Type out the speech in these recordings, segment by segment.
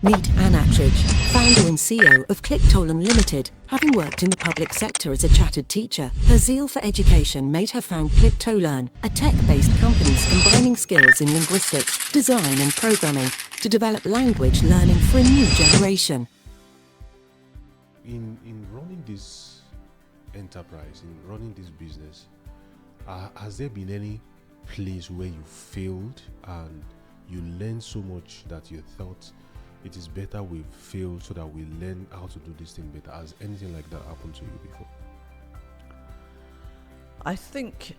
Meet Anne Attridge, founder and CEO of Clicktolam Limited. Having worked in the public sector as a chartered teacher, her zeal for education made her found Clicktolearn, a tech-based company combining skills in linguistics, design and programming to develop language learning for a new generation. In running this enterprise, in running this business, has there been any place where you failed and you learned so much that you thought it is better we fail so that we learn how to do this thing better? Has anything like that happened to you before? I think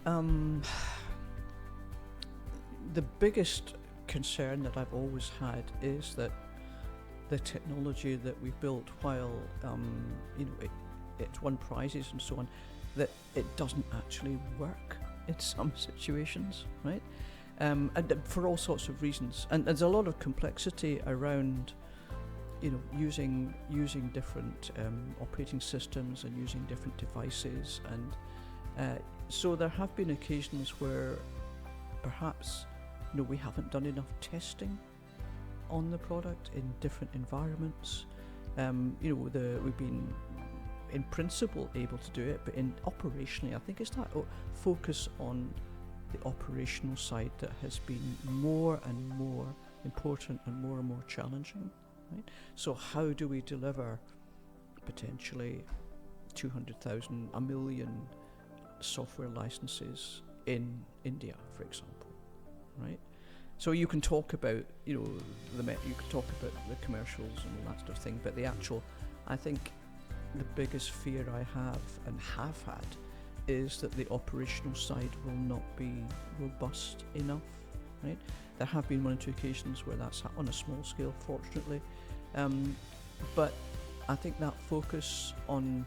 the biggest concern that I've always had is that the technology that we've built, while it's won prizes and so on, that it doesn't actually work in some situations, right? And for all sorts of reasons, and there's a lot of complexity around, using different operating systems and using different devices, and so there have been occasions where perhaps we haven't done enough testing on the product in different environments. We've been in principle able to do it, but operationally, I think it's that focus on the operational side that has been more and more important and more challenging, right? So how do we deliver potentially 200,000, 1 million software licenses in India, for example, right? So you can talk about, you can talk about the commercials and all that sort of thing, but I think the biggest fear I have and have had is that the operational side will not be robust enough, right? There have been 1 or 2 occasions where that's on a small scale, fortunately, but I think that focus on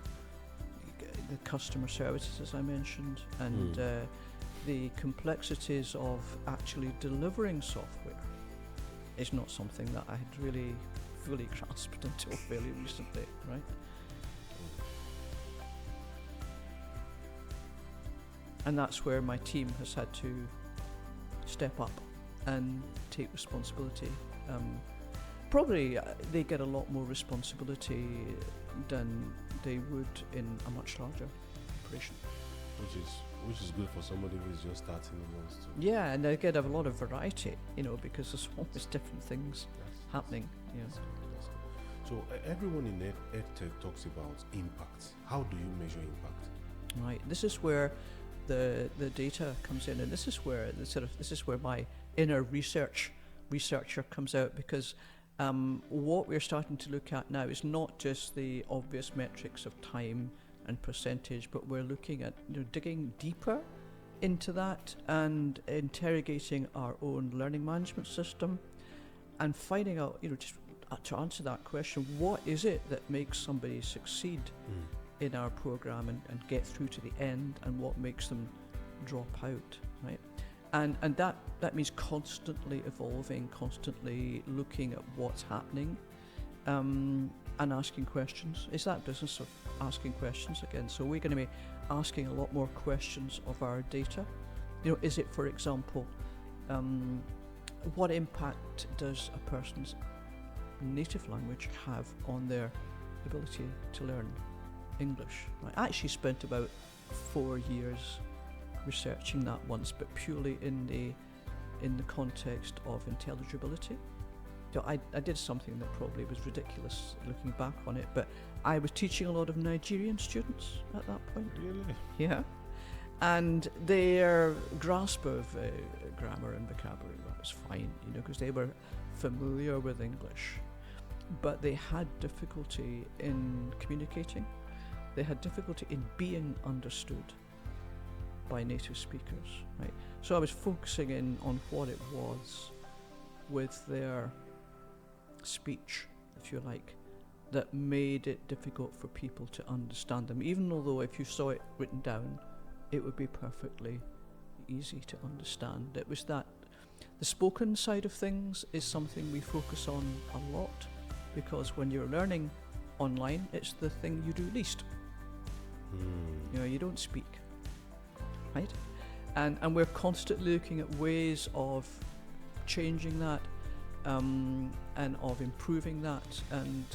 the customer services, as I mentioned, and the complexities of actually delivering software is not something that I had really fully grasped until fairly recently, right? And that's where my team has had to step up and take responsibility. Probably they get a lot more responsibility than they would in a much larger operation. Which is good for somebody who's just starting and wants to. Yeah, and they get a lot of variety, because there's always different things happening. That's good. So everyone in EdTech talks about impact. How do you measure impact? Right. This is where the data comes in, and this is where my inner researcher comes out, because what we're starting to look at now is not just the obvious metrics of time and percentage, but we're looking at digging deeper into that and interrogating our own learning management system and finding out, just to answer that question, what is it that makes somebody succeed in our program and get through to the end, and what makes them drop out, right? And that means constantly evolving, constantly looking at what's happening, and asking questions. It's that business of asking questions again. So we're going to be asking a lot more questions of our data. Is it, for example, what impact does a person's native language have on their ability to learn English? I actually spent about 4 years researching that once, but purely in the context of intelligibility. So I did something that probably was ridiculous looking back on it, but I was teaching a lot of Nigerian students at that point. Really? Yeah. And their grasp of grammar and vocabulary was fine, because they were familiar with English, but they had difficulty in communicating. They had difficulty in being understood by native speakers, right? So I was focusing in on what it was with their speech, if you like, that made it difficult for people to understand them, even although if you saw it written down, it would be perfectly easy to understand. It was that the spoken side of things is something we focus on a lot, because when you're learning online, it's the thing you do least. You don't speak, right? And we're constantly looking at ways of changing that, and of improving that. And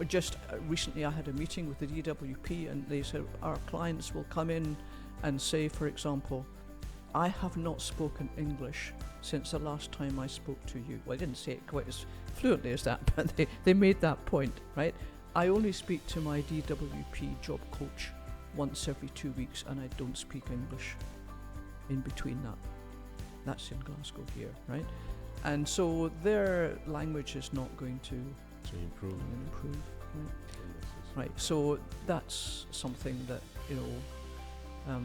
just recently I had a meeting with the DWP, and they said our clients will come in and say, for example, I have not spoken English since the last time I spoke to you. Well, I didn't say it quite as fluently as that, but they made that point, right? I only speak to my DWP job coach once every 2 weeks, and I don't speak English in between that. That's in Glasgow here, right? And so their language is not going to improve. Right, so that's something that, you know,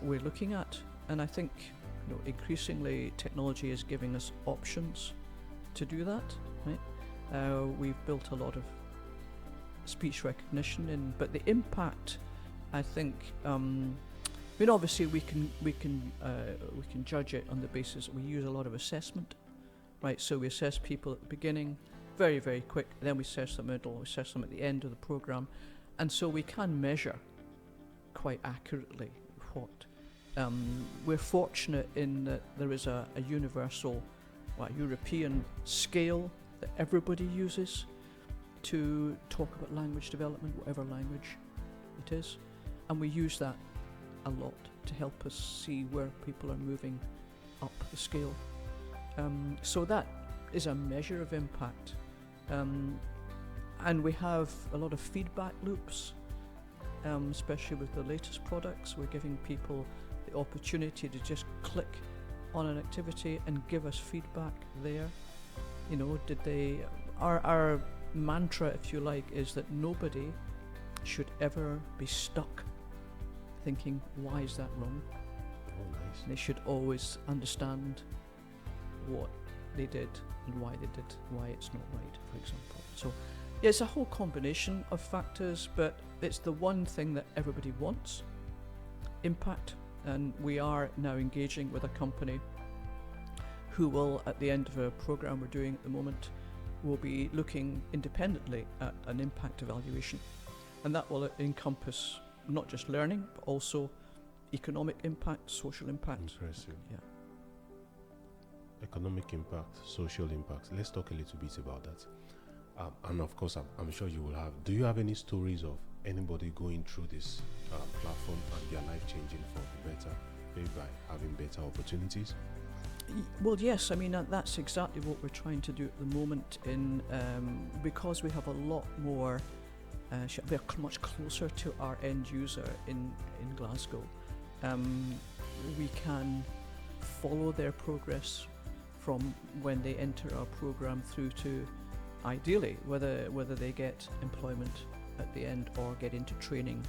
we're looking at, and I think, you know, increasingly technology is giving us options to do that, right? We've built a lot of speech recognition in, but the impact, I think, I mean, obviously we can judge it on the basis that we use a lot of assessment, right? So we assess people at the beginning, very, very quick, and then we assess them middle, we assess them at the end of the program, and so we can measure quite accurately what. We're fortunate in that there is a universal, European scale that everybody uses to talk about language development, whatever language it is, and we use that a lot to help us see where people are moving up the scale. So that is a measure of impact, and we have a lot of feedback loops, especially with the latest products. We're giving people the opportunity to just click on an activity and give us feedback there. You know, our mantra, if you like, is that nobody should ever be stuck thinking, why is that wrong? Oh, nice. They should always understand what they did and why they did, why it's not right, for example. So yeah, it's a whole combination of factors, but it's the one thing that everybody wants, impact. And we are now engaging with a company who will, at the end of a program we're doing at the moment, will be looking independently at an impact evaluation. And that will encompass not just learning, but also economic impact, social impact. Impressive. Yeah. Economic impact, social impact. Let's talk a little bit about that. And of course, I'm sure you will have. Do you have any stories of anybody going through this platform and their life changing for the better, maybe by having better opportunities? Well, yes. I mean, that's exactly what we're trying to do at the moment. Because we have a lot more, we're much closer to our end user in Glasgow. We can follow their progress from when they enter our program through to, ideally, whether they get employment at the end or get into training.